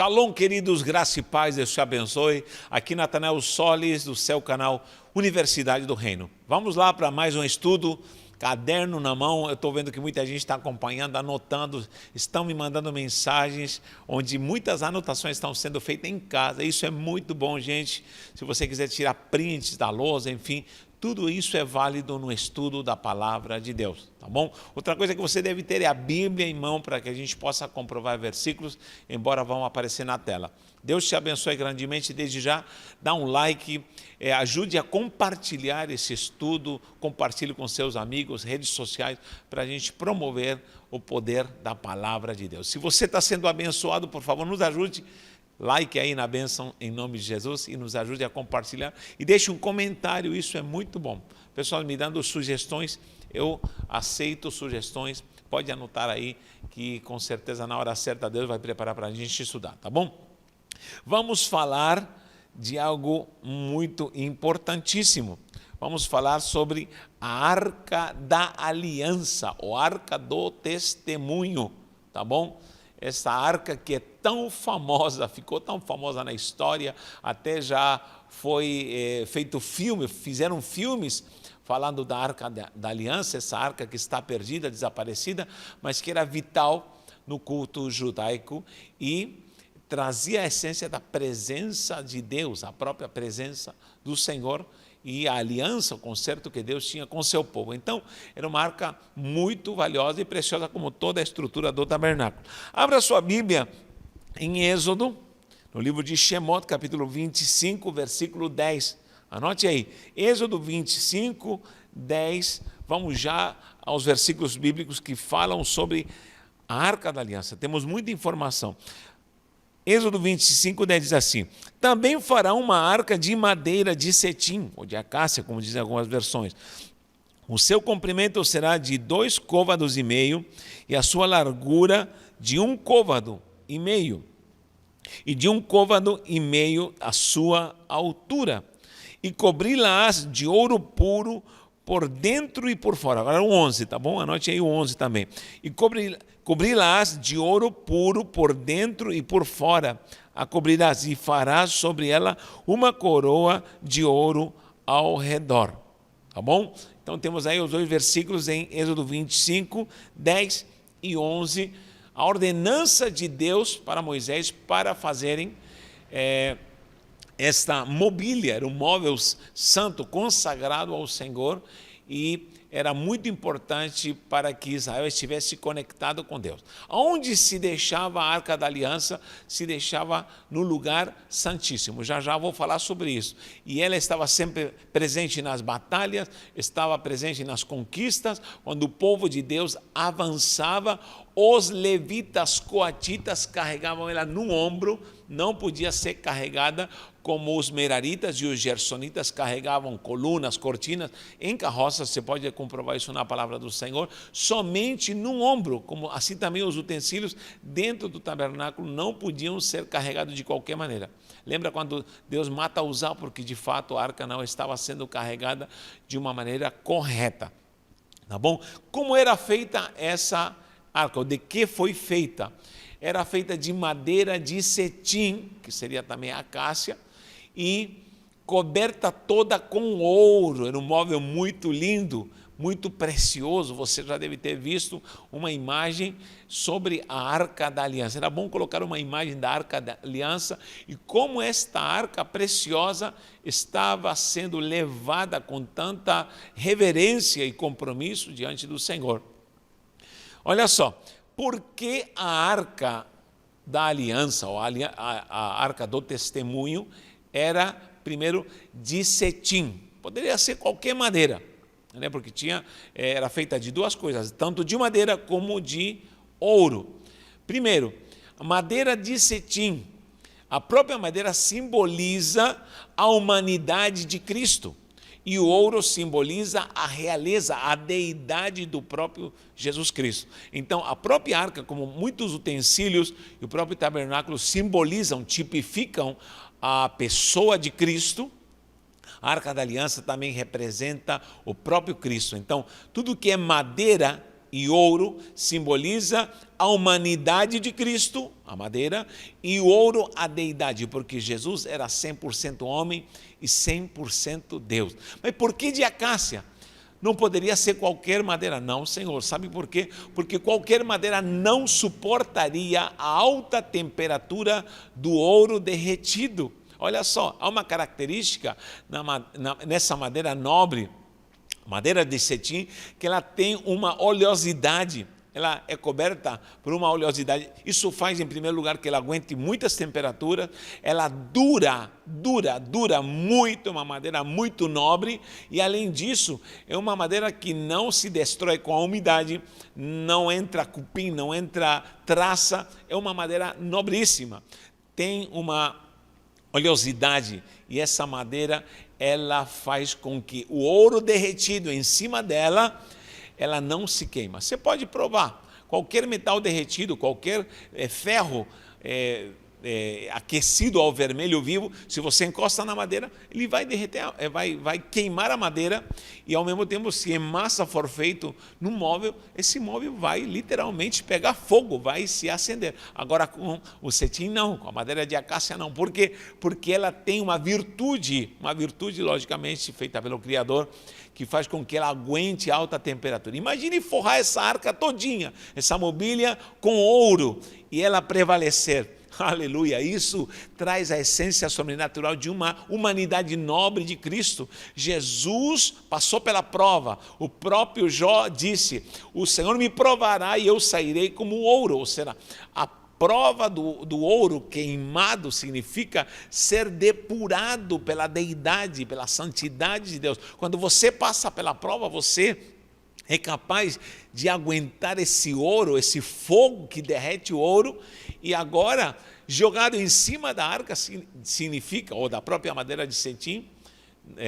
Shalom, queridos, graça e paz, Deus te abençoe. Aqui Natanael Solis, do seu canal Universidade do Reino. Vamos lá para mais um estudo, caderno na mão. Eu estou vendo que muita gente está acompanhando, anotando, estão me mandando mensagens, onde muitas anotações estão sendo feitas em casa. Isso é muito bom, gente. Se você quiser tirar prints da lousa, enfim, tudo isso é válido no estudo da palavra de Deus, tá bom? Outra coisa que você deve ter é a Bíblia em mão para que a gente possa comprovar versículos, embora vão aparecer na tela. Deus te abençoe grandemente. Desde já, dá um like, ajude a compartilhar esse estudo, compartilhe com seus amigos, redes sociais, para a gente promover o poder da palavra de Deus. Se você está sendo abençoado, por favor, nos ajude. Like aí na bênção em nome de Jesus e nos ajude a compartilhar e deixe um comentário, isso é muito bom. Pessoal me dando sugestões, eu aceito sugestões, pode anotar aí que com certeza na hora certa Deus vai preparar para a gente estudar, tá bom? Vamos falar de algo muito importantíssimo. Vamos falar sobre a Arca da Aliança, ou Arca do Testemunho, tá bom? Essa arca que é tão famosa, ficou tão famosa na história, até já foi feito filme, fizeram filmes falando da Arca da Aliança, essa arca que está perdida, desaparecida, mas que era vital no culto judaico e trazia a essência da presença de Deus, a própria presença do Senhor e a aliança, o concerto que Deus tinha com o seu povo. Então, era uma arca muito valiosa e preciosa, como toda a estrutura do tabernáculo. Abra sua Bíblia em Êxodo, no livro de Shemot, capítulo 25, versículo 10. Anote aí, Êxodo 25, 10. Vamos já aos versículos bíblicos que falam sobre a arca da aliança. Temos muita informação. Êxodo 25, 10 diz assim: também fará uma arca de madeira de cetim, ou de acácia, como dizem algumas versões. O seu comprimento será de 2,5 côvados, e a sua largura de 1,5 côvado, e de 1,5 côvado a sua altura. E cobri-las de ouro puro por dentro e por fora. Agora o 11, tá bom? Anote aí o 11 também. E cobri-las de ouro puro por dentro e por fora. A cobrirás e farás sobre ela uma coroa de ouro ao redor. Tá bom? Então temos aí os dois versículos em Êxodo 25, 10 e 11. A ordenança de Deus para Moisés para fazerem esta mobília, era um móvel santo consagrado ao Senhor e era muito importante para que Israel estivesse conectado com Deus. Onde se deixava a Arca da Aliança? Se deixava no lugar santíssimo. Já vou falar sobre isso. E ela estava sempre presente nas batalhas, estava presente nas conquistas, quando o povo de Deus avançava, os levitas coatitas carregavam ela no ombro, não podia ser carregada como os meraritas e os gersonitas carregavam colunas, cortinas, em carroças. Você pode comprovar isso na palavra do Senhor, somente no ombro, como assim também os utensílios dentro do tabernáculo não podiam ser carregados de qualquer maneira. Lembra quando Deus mata Uzá, porque de fato a arca não estava sendo carregada de uma maneira correta, tá bom? Como era feita essa arca, ou de que foi feita? Era feita de madeira de cetim, que seria também a acácia, e coberta toda com ouro. Era um móvel muito lindo, muito precioso. Você já deve ter visto uma imagem sobre a Arca da Aliança. Era bom colocar uma imagem da Arca da Aliança e como esta arca preciosa estava sendo levada com tanta reverência e compromisso diante do Senhor. Olha só, por que a Arca da Aliança, ou a Arca do Testemunho, era primeiro de cetim? Poderia ser qualquer madeira, né? Porque era feita de duas coisas, tanto de madeira como de ouro. Primeiro, a madeira de cetim, a própria madeira simboliza a humanidade de Cristo, e o ouro simboliza a realeza, a deidade do próprio Jesus Cristo. Então, a própria arca, como muitos utensílios e o próprio tabernáculo simbolizam, tipificam a pessoa de Cristo, a Arca da Aliança também representa o próprio Cristo. Então, tudo que é madeira e ouro simboliza a humanidade de Cristo, a madeira, e o ouro a deidade, porque Jesus era 100% homem e 100% Deus. Mas por que de acácia? Não poderia ser qualquer madeira. Não, Senhor, sabe por quê? Porque qualquer madeira não suportaria a alta temperatura do ouro derretido. Olha só, há uma característica nessa madeira nobre, madeira de cetim, que ela tem uma oleosidade. Ela é coberta por uma oleosidade. Isso faz, em primeiro lugar, que ela aguente muitas temperaturas. Ela dura muito, uma madeira muito nobre. E, além disso, é uma madeira que não se destrói com a umidade, não entra cupim, não entra traça. É uma madeira nobríssima. Tem uma oleosidade, e essa madeira, ela faz com que o ouro derretido em cima dela, ela não se queima. Você pode provar, qualquer metal derretido, qualquer ferro aquecido ao vermelho vivo, se você encosta na madeira, ele vai derreter, vai queimar a madeira, e ao mesmo tempo, se em massa for feito no móvel, esse móvel vai literalmente pegar fogo, vai se acender. Agora com o cetim não, com a madeira de acácia não. Por quê? Porque ela tem uma virtude logicamente feita pelo Criador, que faz com que ela aguente alta temperatura. Imagine forrar essa arca todinha, essa mobília com ouro, e ela prevalecer. Aleluia, isso traz a essência sobrenatural de uma humanidade nobre de Cristo. Jesus passou pela prova, o próprio Jó disse, o Senhor me provará e eu sairei como ouro. Ou seja, a prova do ouro queimado significa ser depurado pela deidade, pela santidade de Deus. Quando você passa pela prova, você é capaz de aguentar esse ouro, esse fogo que derrete o ouro, e agora, jogado em cima da arca, significa, ou da própria madeira de cetim,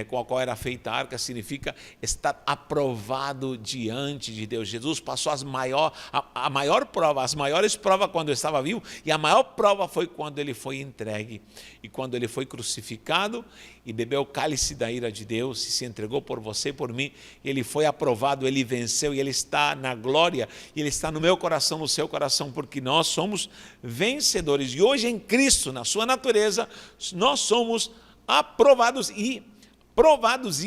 com a qual era feita a arca, significa estar aprovado diante de Deus. Jesus passou a maior prova, as maiores provas quando estava vivo, e a maior prova foi quando ele foi entregue, e quando ele foi crucificado, e bebeu o cálice da ira de Deus, e se entregou por você e por mim, ele foi aprovado, ele venceu, e ele está na glória, e ele está no meu coração, no seu coração, porque nós somos vencedores, e hoje em Cristo, na sua natureza, nós somos aprovados e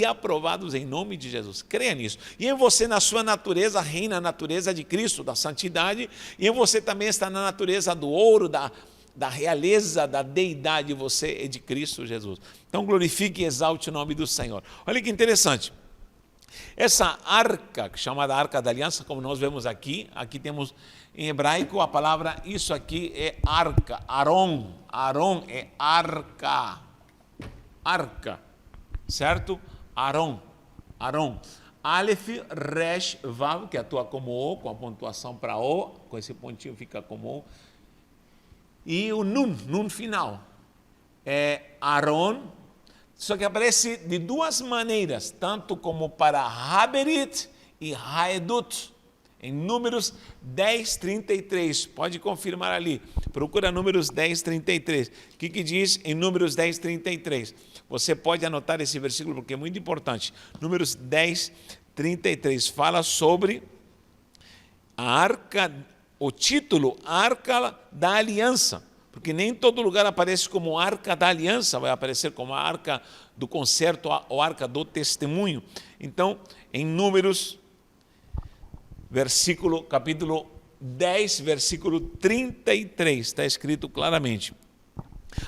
aprovados em nome de Jesus. Creia nisso. E em você, na sua natureza, reina a natureza de Cristo, da santidade, e em você também está na natureza do ouro, da realeza, da deidade, você é de Cristo Jesus. Então glorifique e exalte o nome do Senhor. Olha que interessante. Essa arca, chamada Arca da Aliança, como nós vemos aqui temos em hebraico a palavra, isso aqui é arca, Aron é arca, certo? Aron, Aleph, Resh, Vav, que atua como O, com a pontuação para O, com esse pontinho fica como O, e o Nun final, é Aron, só que aparece de duas maneiras, tanto como para Haberit e Haedut, em Números 10:33, pode confirmar ali, procura Números 10:33, o que diz em Números 10:33? Você pode anotar esse versículo porque é muito importante. Números 10:33 fala sobre a arca, o título Arca da Aliança, porque nem em todo lugar aparece como Arca da Aliança, vai aparecer como a Arca do Concerto ou Arca do Testemunho. Então, em Números, capítulo 10, versículo 33, está escrito claramente: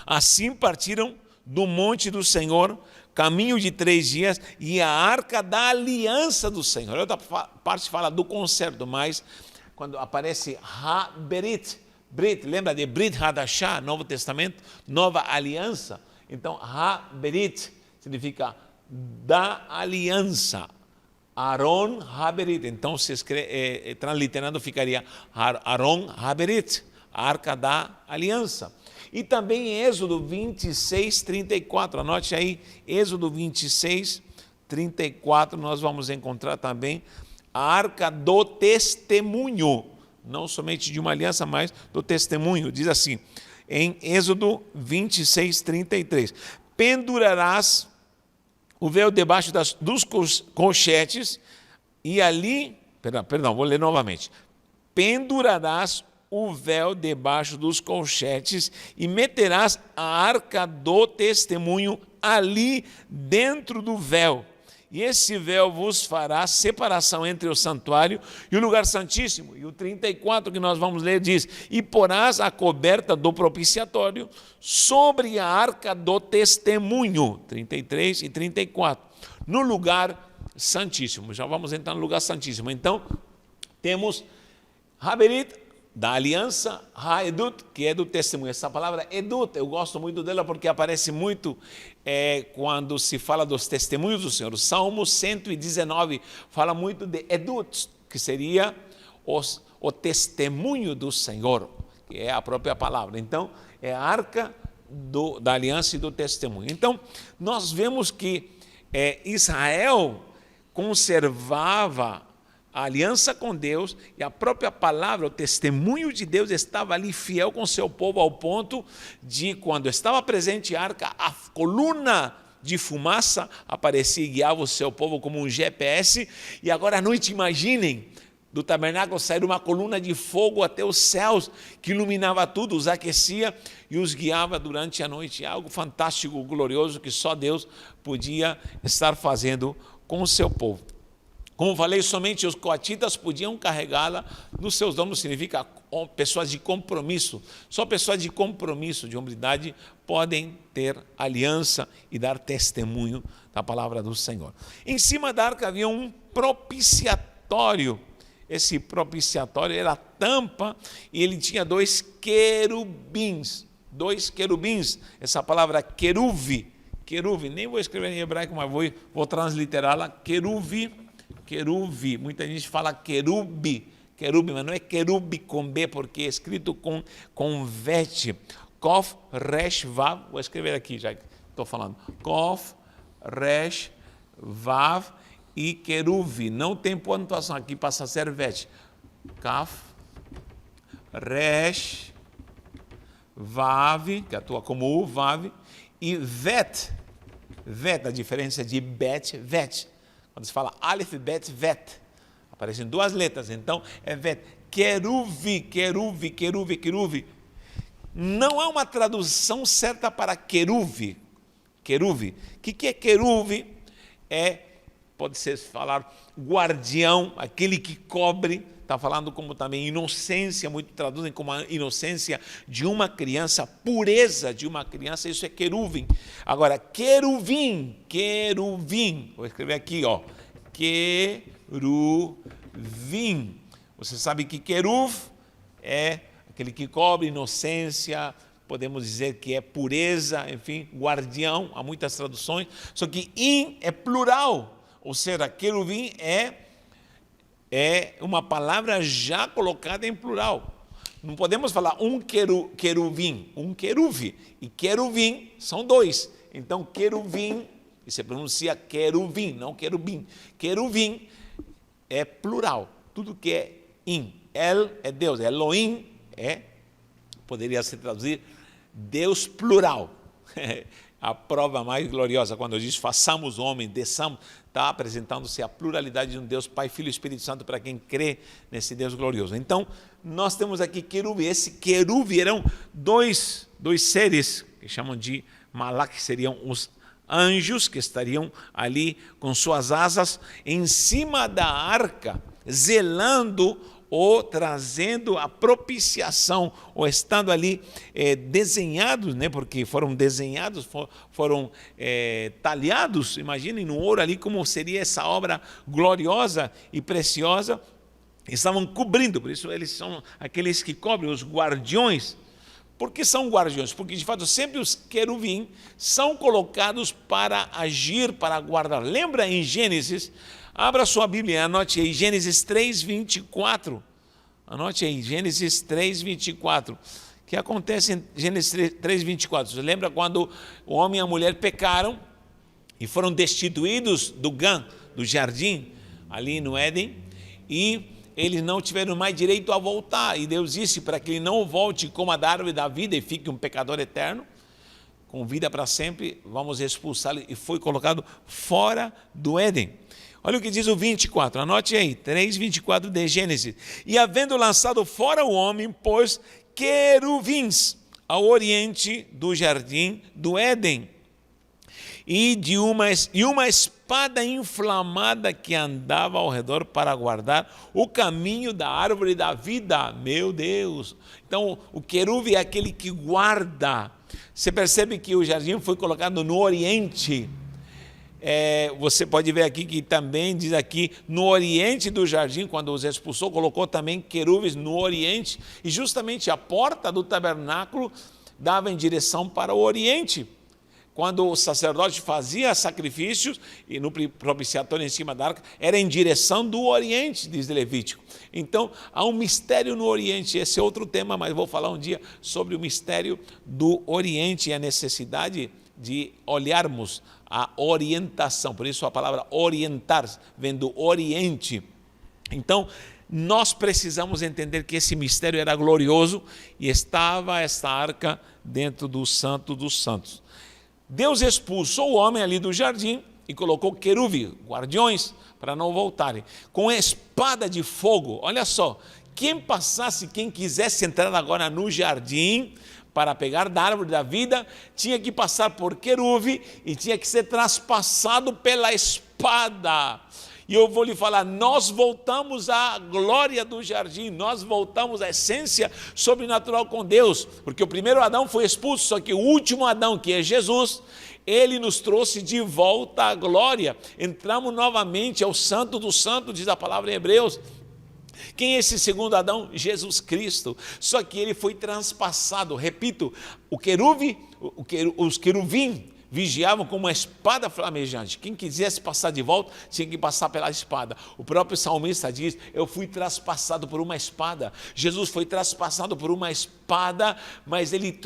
assim partiram do monte do Senhor, caminho de 3 dias, e a arca da aliança do Senhor. Outra parte fala do concerto, mas quando aparece Haberit, Brit, lembra de Brit Hadashah, Novo Testamento, nova aliança? Então, Haberit significa da aliança. Aron Haberit, então se escreve, transliterando ficaria Aron Haberit, a arca da aliança. E também em Êxodo 26:34, anote aí, Êxodo 26:34, nós vamos encontrar também a arca do testemunho, não somente de uma aliança, mas do testemunho. Diz assim, em Êxodo 26:33, pendurarás o véu debaixo dos colchetes, e ali Perdão, vou ler novamente. Pendurarás o véu debaixo dos colchetes e meterás a arca do testemunho ali dentro do véu. E esse véu vos fará separação entre o santuário e o lugar santíssimo. E o 34 que nós vamos ler diz: e porás a coberta do propiciatório sobre a arca do testemunho. 33 e 34. No lugar santíssimo. Já vamos entrar no lugar santíssimo. Então, temos Haberit, da aliança, Haedut, que é do testemunho. Essa palavra Edut, eu gosto muito dela porque aparece muito quando se fala dos testemunhos do Senhor. O Salmo 119 fala muito de Edut, que seria o testemunho do Senhor, que é a própria palavra. Então, é a arca da aliança e do testemunho. Então, nós vemos que Israel conservava a aliança com Deus e a própria palavra, o testemunho de Deus estava ali fiel com seu povo ao ponto de, quando estava presente a arca, a coluna de fumaça aparecia e guiava o seu povo como um GPS. E agora à noite, imaginem, do tabernáculo sair uma coluna de fogo até os céus, que iluminava tudo, os aquecia e os guiava durante a noite. Algo fantástico, glorioso, que só Deus podia estar fazendo com o seu povo. Como falei, somente os coatitas podiam carregá-la nos seus ombros, significa pessoas de compromisso. Só pessoas de compromisso, de hombridade, podem ter aliança e dar testemunho da palavra do Senhor. Em cima da arca havia um propiciatório. Esse propiciatório era a tampa e ele tinha dois querubins. Essa palavra queruve, nem vou escrever em hebraico, mas vou transliterá-la, queruve. Muita gente fala querube, mas não é querube com B, porque é escrito com vete. Kof, resh, vav, vou escrever aqui, já que estou falando. Kof, resh, vav e queruve. Não tem pontuação aqui, passa a ser vete. Kaf, resh, vav, que atua como u, vav, e vet, a diferença de bet, vet. Quando se fala Aleph, Bet, Vet, aparecem duas letras, então é Vet. Queruve. Não há uma tradução certa para queruve. O que é queruve? Pode-se falar guardião, aquele que cobre. Está falando como também inocência, muitos traduzem como a inocência de uma criança, pureza de uma criança, isso é queruvim. Agora, queruvim, vou escrever aqui, queruvim. Você sabe que queruv é aquele que cobre, inocência, podemos dizer que é pureza, enfim, guardião, há muitas traduções, só que in é plural, ou seja, queruvim é uma palavra já colocada em plural. Não podemos falar um queruvim, um queruve. E queruvim são dois. Então, queruvim, e se pronuncia queruvim, não querubim. Queruvim é plural. Tudo que é in. El é Deus. Elohim poderia se traduzir Deus plural. A prova mais gloriosa, quando diz façamos homem, desçamos, está apresentando-se a pluralidade de um Deus Pai, Filho e Espírito Santo para quem crê nesse Deus glorioso. Então, nós temos aqui querube. Esse querube eram dois seres que chamam de malak, que seriam os anjos que estariam ali com suas asas em cima da arca, zelando ou trazendo a propiciação, ou estando ali desenhados, porque foram desenhados, foram talhados, imaginem no ouro ali como seria essa obra gloriosa e preciosa, estavam cobrindo, por isso eles são aqueles que cobrem, os guardiões. Por que são guardiões? Porque de fato sempre os querubim são colocados para agir, para guardar. Lembra em Gênesis? Abra sua Bíblia, anote aí, Gênesis 3:24. Anote aí, Gênesis 3:24. O que acontece em Gênesis 3:24? Você lembra quando o homem e a mulher pecaram e foram destituídos do jardim, ali no Éden, e eles não tiveram mais direito a voltar. E Deus disse para que ele não volte como a da árvore da vida e fique um pecador eterno, com vida para sempre, vamos expulsá-lo. E foi colocado fora do Éden. Olha o que diz o 24, anote aí, 3:24 de Gênesis. E havendo lançado fora o homem, pôs querubins ao oriente do jardim do Éden, e uma espada inflamada que andava ao redor para guardar o caminho da árvore da vida. Meu Deus! Então, o querube é aquele que guarda. Você percebe que o jardim foi colocado no oriente. Você pode ver aqui que também diz aqui, no oriente do jardim, quando os expulsou, colocou também querubins no oriente, e justamente a porta do tabernáculo dava em direção para o oriente. Quando o sacerdote fazia sacrifícios, e no propiciatório em cima da arca, era em direção do oriente, diz Levítico. Então, há um mistério no oriente, esse é outro tema, mas vou falar um dia sobre o mistério do oriente e a necessidade de olharmos a orientação, por isso a palavra orientar vem do oriente. Então, nós precisamos entender que esse mistério era glorioso e estava essa arca dentro do Santo dos Santos. Deus expulsou o homem ali do jardim e colocou querubim, guardiões, para não voltarem, com espada de fogo. Olha só, quem passasse, quem quisesse entrar agora no jardim para pegar da árvore da vida, tinha que passar por querubim e tinha que ser traspassado pela espada. E eu vou lhe falar, nós voltamos à glória do jardim, nós voltamos à essência sobrenatural com Deus, porque o primeiro Adão foi expulso, só que o último Adão, que é Jesus, ele nos trouxe de volta à glória. Entramos novamente ao Santo dos Santos, diz a palavra em Hebreus. Quem é esse segundo Adão? Jesus Cristo. Só que ele foi transpassado. Repito, os querubim vigiavam com uma espada flamejante. Quem quisesse passar de volta, tinha que passar pela espada. O próprio salmista diz, eu fui traspassado por uma espada. Jesus foi traspassado por uma espada, mas ele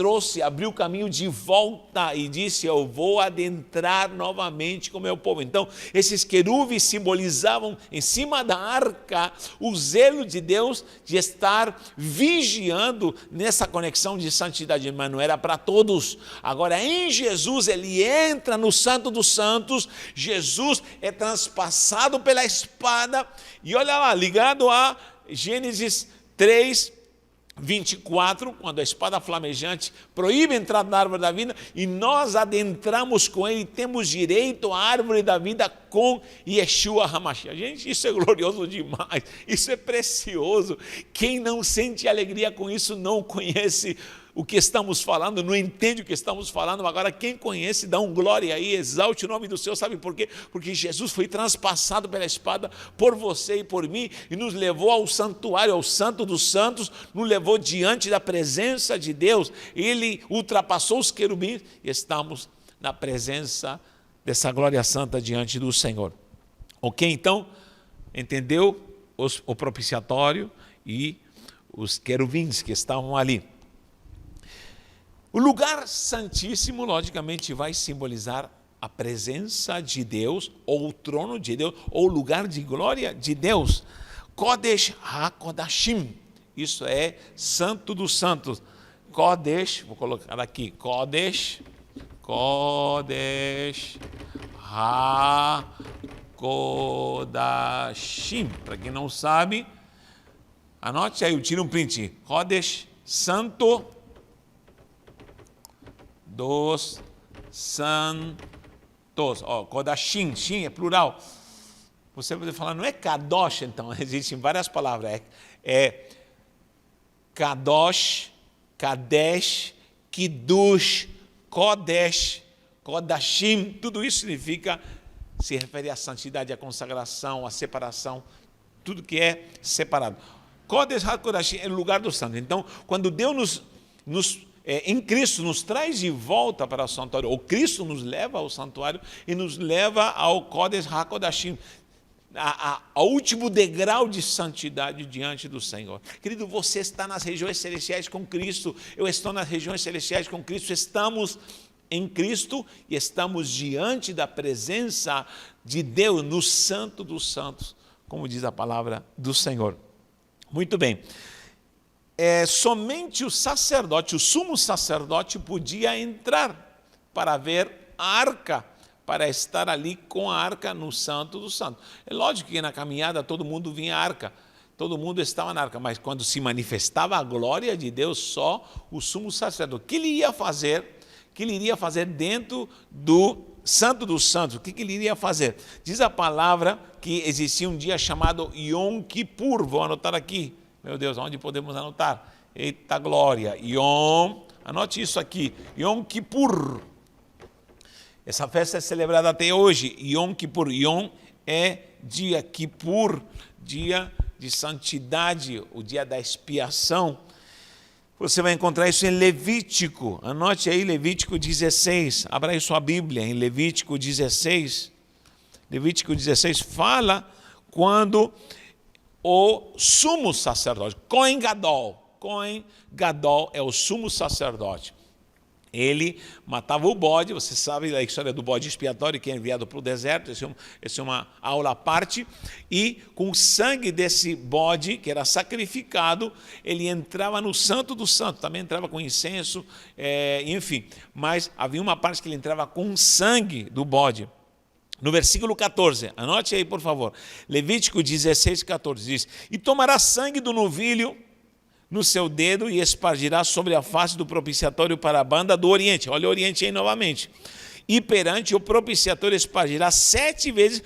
abriu o caminho de volta e disse, eu vou adentrar novamente com o meu povo. Então, esses querubins simbolizavam em cima da arca o zelo de Deus de estar vigiando nessa conexão de santidade, mas não era para todos. Agora, em Jesus, ele entra no Santo dos Santos, Jesus é transpassado pela espada, e olha lá, ligado a Gênesis 3:24, quando a espada flamejante proíbe a entrada na árvore da vida, e nós adentramos com ele, temos direito à árvore da vida com Yeshua HaMashiach. Gente, isso é glorioso demais, isso é precioso. Quem não sente alegria com isso não conhece o que estamos falando, não entende o que estamos falando. Agora quem conhece, dá um glória aí, exalte o nome do Senhor. Sabe por quê? Porque Jesus foi transpassado pela espada por você e por mim, e nos levou ao santuário, ao Santo dos Santos, nos levou diante da presença de Deus. Ele ultrapassou os querubins e estamos na presença dessa glória santa diante do Senhor. Ok? Então, entendeu o propiciatório e os querubins que estavam ali. O lugar santíssimo, logicamente, vai simbolizar a presença de Deus, ou o trono de Deus, ou o lugar de glória de Deus. Kodesh HaKodashim, isso é Santo dos Santos. Kodesh, vou colocar aqui, Kodesh HaKodashim. Para quem não sabe, anote aí, eu tiro um print. Kodesh, Santo dos Santos. Kodashim, Shin é plural. Você pode falar, não é Kadosh, então, existem várias palavras. É Kadosh, Kadesh, Kiddush, Kodesh, Kodashim, tudo isso significa, se refere à santidade, à consagração, à separação, tudo que é separado. Kodesh HaKodashim é o lugar do santo. Então, quando Deus em Cristo nos traz de volta para o santuário, ou Cristo nos leva ao santuário e nos leva ao Kodesh HaKodashim, ao último degrau de santidade diante do Senhor. Querido, você está nas regiões celestiais com Cristo, eu estou nas regiões celestiais com Cristo, estamos em Cristo e estamos diante da presença de Deus no Santo dos Santos, como diz a palavra do Senhor. Muito bem. Somente o sacerdote, o sumo sacerdote, podia entrar para ver a arca, para estar ali com a arca no Santo dos Santos. É lógico que na caminhada todo mundo vinha à arca, todo mundo estava na arca, mas quando se manifestava a glória de Deus, só o sumo sacerdote. O que ele iria fazer? O que ele iria fazer dentro do Santo dos Santos? O que ele iria fazer? Diz a palavra que existia um dia chamado Yom Kippur. Vou anotar aqui. Meu Deus, onde podemos anotar? Eita glória. Anote isso aqui. Yom Kippur. Essa festa é celebrada até hoje. Yom Kippur. Yom é dia, Kippur, dia de santidade, o dia da expiação. Você vai encontrar isso em Levítico. Anote aí Levítico 16. Abra aí sua Bíblia em Levítico 16. Levítico 16 fala quando o sumo sacerdote, Cohen Gadol é o sumo sacerdote. Ele matava o bode, você sabe da história do bode expiatório que é enviado para o deserto, essa é uma aula à parte, e com o sangue desse bode, que era sacrificado, ele entrava no Santo dos Santos, também entrava com incenso, enfim, mas havia uma parte que ele entrava com o sangue do bode. No versículo 14, anote aí por favor, Levítico 16, 14, diz: e tomará sangue do novilho no seu dedo e espargirá sobre a face do propiciatório para a banda do Oriente. Olha o Oriente aí novamente. E perante o propiciatório espargirá 7 vezes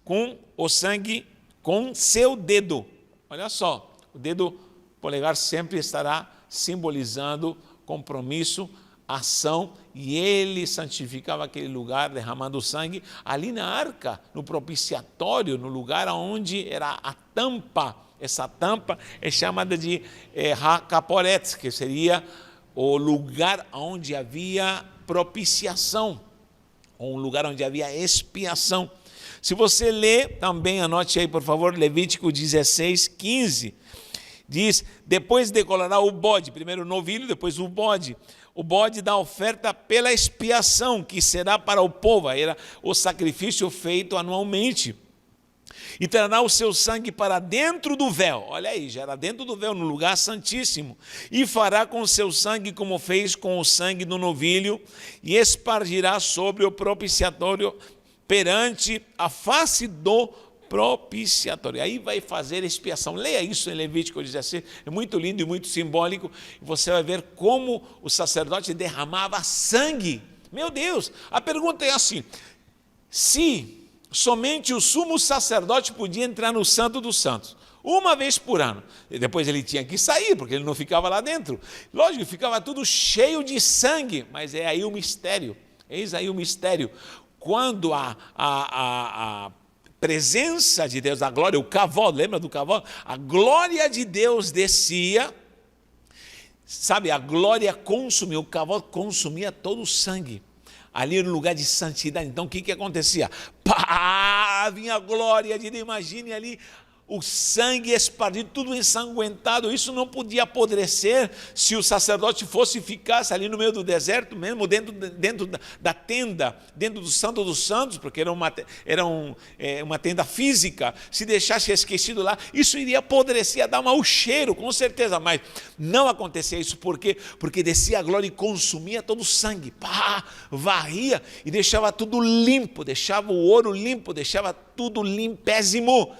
com o sangue com seu dedo. Olha só, o dedo polegar sempre estará simbolizando compromisso, ação, e ele santificava aquele lugar derramando sangue ali na arca, no propiciatório, no lugar onde era a tampa. Essa tampa é chamada de Ha-Kaporet, que seria o lugar onde havia propiciação, ou um lugar onde havia expiação. Se você ler, também anote aí, por favor, Levítico 16, 15, diz: depois decolará o bode, primeiro o novilho, depois o bode da oferta pela expiação, que será para o povo, era o sacrifício feito anualmente. E trará o seu sangue para dentro do véu, olha aí, já era dentro do véu, no lugar santíssimo, e fará com o seu sangue como fez com o sangue do novilho, e espargirá sobre o propiciatório perante a face do propiciatório. Aí vai fazer expiação. Leia isso em Levítico 16, é muito lindo e muito simbólico, e você vai ver como o sacerdote derramava sangue. Meu Deus, a pergunta é assim: se somente o sumo sacerdote podia entrar no Santo dos Santos uma vez por ano, e depois ele tinha que sair, porque ele não ficava lá dentro. Lógico, ficava tudo cheio de sangue, mas é aí o mistério, eis aí o mistério. Quando a presença de Deus, a glória, o kavod, lembra do kavod? A glória de Deus descia, sabe, a glória consumia, o kavod consumia todo o sangue. Ali no lugar de santidade. Então o que acontecia? Pá, vinha a glória de Deus, imagine ali o sangue espargido, tudo ensanguentado. Isso não podia apodrecer se o sacerdote ficasse ali no meio do deserto, mesmo dentro da tenda, dentro do Santo dos Santos, porque era uma tenda física. Se deixasse esquecido lá, isso iria apodrecer, ia dar mau cheiro, com certeza. Mas não acontecia isso, por quê? Porque descia a glória e consumia todo o sangue, pá, varria e deixava tudo limpo, deixava o ouro limpo, deixava tudo limpésimo.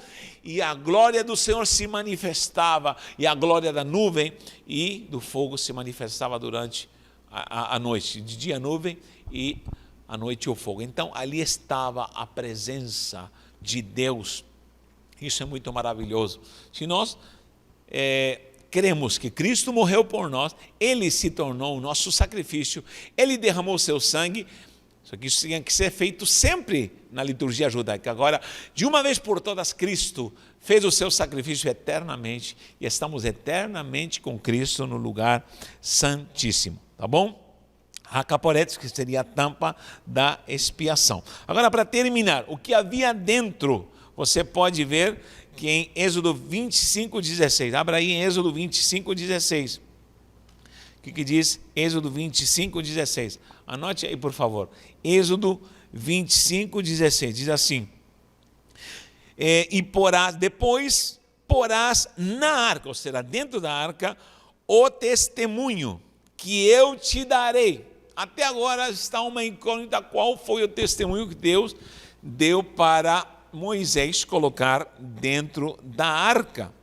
E a glória do Senhor se manifestava, e a glória da nuvem e do fogo se manifestava durante a noite. De dia a nuvem e à noite o fogo. Então ali estava a presença de Deus. Isso é muito maravilhoso. Se nós cremos que Cristo morreu por nós, Ele se tornou o nosso sacrifício, Ele derramou o seu sangue. Só que isso tinha que ser feito sempre na liturgia judaica. Agora, de uma vez por todas, Cristo fez o seu sacrifício eternamente, e estamos eternamente com Cristo no lugar santíssimo, tá bom? Ha-Kaporet, que seria a tampa da expiação. Agora, para terminar, o que havia dentro, você pode ver que em Êxodo 25:16, abra aí em Êxodo 25:16. O que diz Êxodo 25:16? Anote aí, por favor. Êxodo 25:16 diz assim: depois porás na arca, ou seja, dentro da arca, o testemunho que eu te darei. até agora está uma incógnita qual foi o testemunho que Deus deu para Moisés colocar dentro da arca.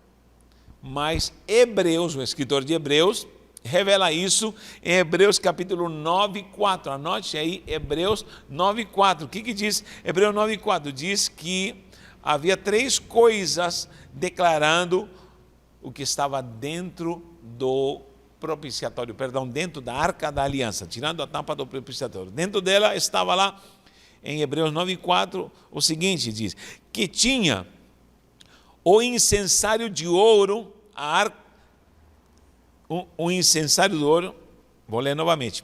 Mas Hebreus, o escritor de Hebreus, revela isso em Hebreus capítulo 9:4. Anote aí, Hebreus 9:4. O que diz Hebreus 9:4? Diz que havia 3 coisas declarando o que estava dentro do propiciatório, dentro da arca da aliança, tirando a tampa do propiciatório. Dentro dela estava lá, em Hebreus 9:4, o seguinte, diz, que tinha o incensário de ouro, o incensário de ouro, vou ler novamente,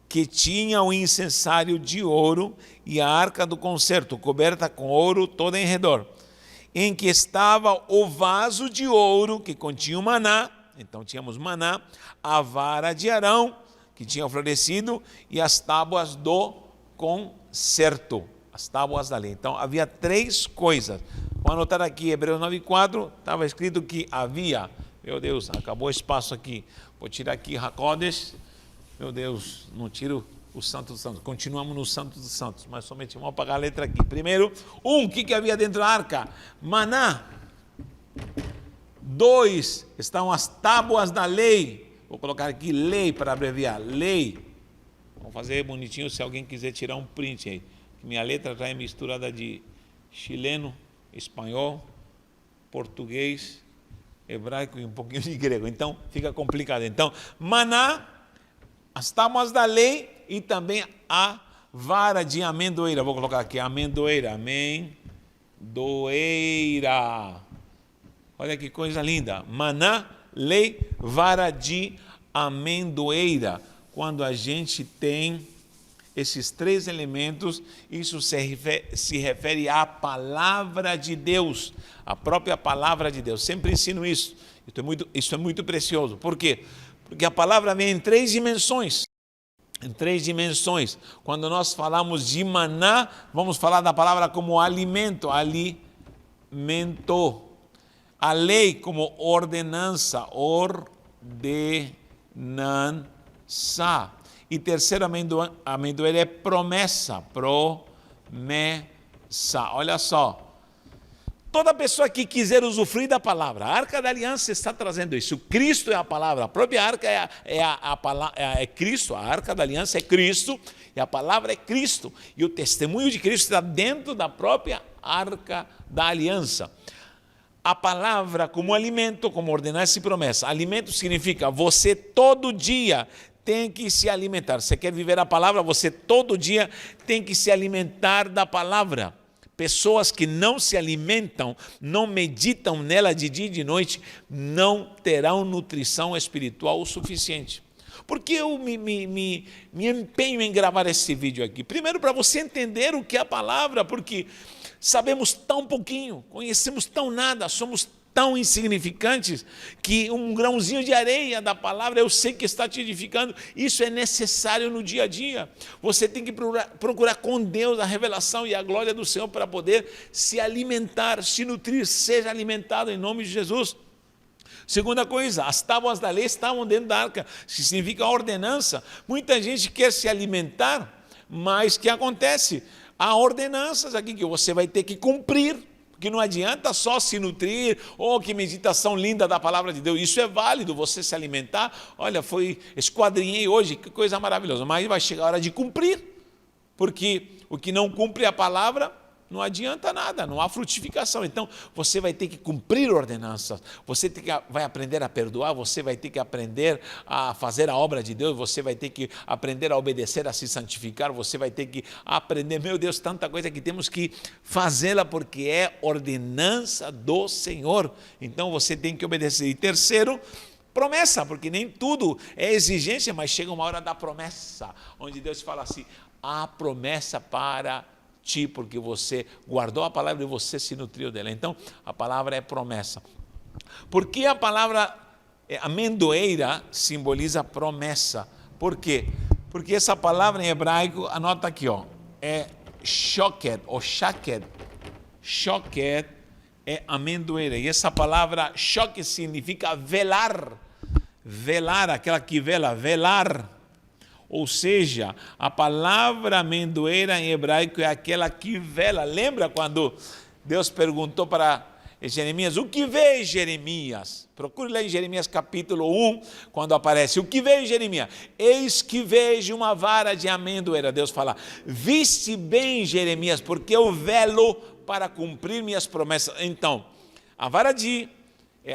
que tinha o incensário de ouro e a arca do concerto, coberta com ouro toda em redor, em que estava o vaso de ouro que continha o maná, então tínhamos maná, a vara de Arão, que tinha florescido, e as tábuas do concerto, as tábuas da lei. Então havia 3 coisas. Vou anotar aqui, Hebreus 9:4, estava escrito que havia, meu Deus, acabou o espaço aqui, vou tirar aqui Hakodesh, meu Deus, não tiro o Santo dos Santos, continuamos no Santo dos Santos, mas somente vamos apagar a letra aqui. Primeiro, o que havia dentro da arca? Maná. 2, estão as tábuas da lei, vou colocar aqui lei para abreviar, lei. Vamos fazer bonitinho se alguém quiser tirar um print aí, minha letra já é misturada de chileno, espanhol, português, hebraico e um pouquinho de grego, então fica complicado. Então, maná, as tábuas da lei e também a vara de amendoeira. Vou colocar aqui, amendoeira, amendoeira. Olha que coisa linda, maná, lei, vara de amendoeira. Quando a gente tem esses 3 elementos, isso se refere à palavra de Deus, a própria palavra de Deus. Sempre ensino isso. Isso é muito precioso. Por quê? Porque a palavra vem em 3 dimensões. Em 3 dimensões. Quando nós falamos de maná, vamos falar da palavra como alimento, alimento. A lei como ordenança, ordenança. E terceiro amendoeira é promessa, promessa. Olha só, toda pessoa que quiser usufruir da palavra, a arca da aliança está trazendo isso. Cristo é a palavra, a própria arca é Cristo, a arca da aliança é Cristo, e a palavra é Cristo. E o testemunho de Cristo está dentro da própria arca da aliança. A palavra como alimento, como ordenança e promessa. Alimento significa você todo dia tem que se alimentar. Você quer viver a palavra, você todo dia tem que se alimentar da palavra. Pessoas que não se alimentam, não meditam nela de dia e de noite, não terão nutrição espiritual o suficiente. Por que eu me empenho em gravar esse vídeo aqui? Primeiro, para você entender o que é a palavra, porque sabemos tão pouquinho, conhecemos tão nada, somos tão insignificantes, que um grãozinho de areia da palavra eu sei que está te edificando. Isso é necessário no dia a dia. Você tem que procurar com Deus a revelação e a glória do Senhor para poder se alimentar, se nutrir, seja alimentado em nome de Jesus. Segunda coisa, as tábuas da lei estavam dentro da arca, que significa ordenança. Muita gente quer se alimentar, mas o que acontece? Há ordenanças aqui que você vai ter que cumprir. Que não adianta só se nutrir, que meditação linda da palavra de Deus, isso é válido, você se alimentar, olha, esquadrinhei hoje, que coisa maravilhosa, mas vai chegar a hora de cumprir, porque o que não cumpre a palavra, não adianta nada, não há frutificação. Então, você vai ter que cumprir ordenanças, você vai aprender a perdoar, você vai ter que aprender a fazer a obra de Deus, você vai ter que aprender a obedecer, a se santificar, você vai ter que aprender, meu Deus, tanta coisa que temos que fazê-la, porque é ordenança do Senhor. Então, você tem que obedecer. E terceiro, promessa, porque nem tudo é exigência, mas chega uma hora da promessa, onde Deus fala assim, há promessa para ti, porque você guardou a palavra e você se nutriu dela. Então, a palavra é promessa. Por que a palavra amendoeira simboliza promessa? Por quê? Porque essa palavra em hebraico, anota aqui, é shoked, ou shaked. Shoked é amendoeira. E essa palavra shoked significa velar. Velar, aquela que vela, velar. Ou seja, a palavra amendoeira em hebraico é aquela que vela. Lembra quando Deus perguntou para Jeremias, o que vê Jeremias? Procure lá em Jeremias capítulo 1, quando aparece, o que vê Jeremias? Eis que vejo uma vara de amendoeira. Deus fala, viste bem Jeremias, porque eu velo para cumprir minhas promessas. Então, a vara de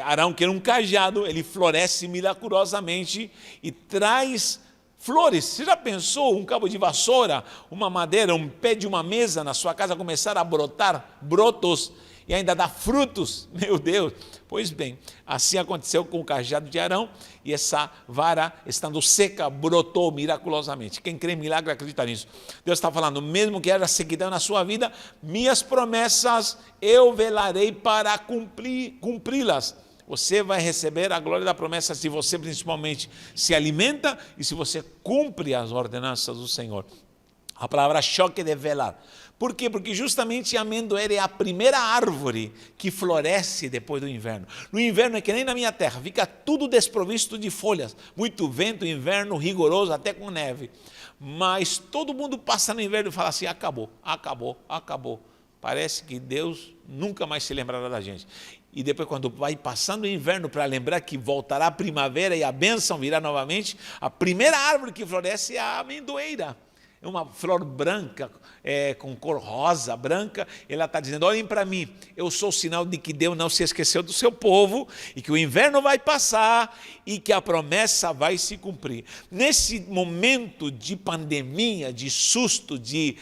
Arão, que era um cajado, ele floresce milagrosamente e traz flores. Você já pensou um cabo de vassoura, uma madeira, um pé de uma mesa na sua casa começar a brotar brotos e ainda dar frutos? Meu Deus! Pois bem, assim aconteceu com o cajado de Arão, e essa vara, estando seca, brotou miraculosamente. Quem crê em milagre acredita nisso. Deus está falando, mesmo que haja sequidão na sua vida, minhas promessas eu velarei para cumpri-las. Você vai receber a glória da promessa se você principalmente se alimenta e se você cumpre as ordenanças do Senhor. A palavra choque de velar. Por quê? Porque justamente a amendoeira é a primeira árvore que floresce depois do inverno. No inverno é que nem na minha terra, fica tudo desprovisto de folhas. Muito vento, inverno rigoroso, até com neve. Mas todo mundo passa no inverno e fala assim, acabou, acabou, acabou. Parece que Deus nunca mais se lembrará da gente. E depois, quando vai passando o inverno, para lembrar que voltará a primavera e a bênção virá novamente, a primeira árvore que floresce é a amendoeira. É uma flor branca, com cor rosa, branca. Ela está dizendo, olhem para mim, eu sou o sinal de que Deus não se esqueceu do seu povo, e que o inverno vai passar, e que a promessa vai se cumprir. Nesse momento de pandemia, de susto, de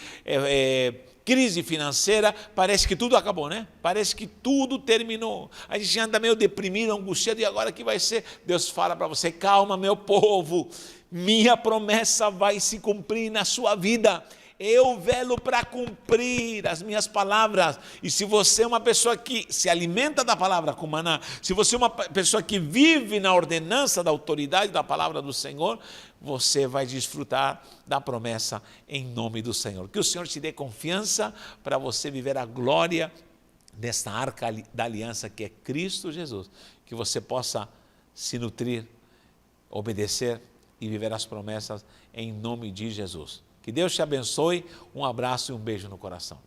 crise financeira, parece que tudo acabou, né? Parece que tudo terminou. A gente anda meio deprimido, angustiado, e agora o que vai ser? Deus fala para você, calma meu povo, minha promessa vai se cumprir na sua vida. Eu velo para cumprir as minhas palavras. E se você é uma pessoa que se alimenta da palavra com maná, se você é uma pessoa que vive na ordenança da autoridade da palavra do Senhor, você vai desfrutar da promessa em nome do Senhor. Que o Senhor te dê confiança para você viver a glória desta arca da aliança que é Cristo Jesus. Que você possa se nutrir, obedecer e viver as promessas em nome de Jesus. Que Deus te abençoe, um abraço e um beijo no coração.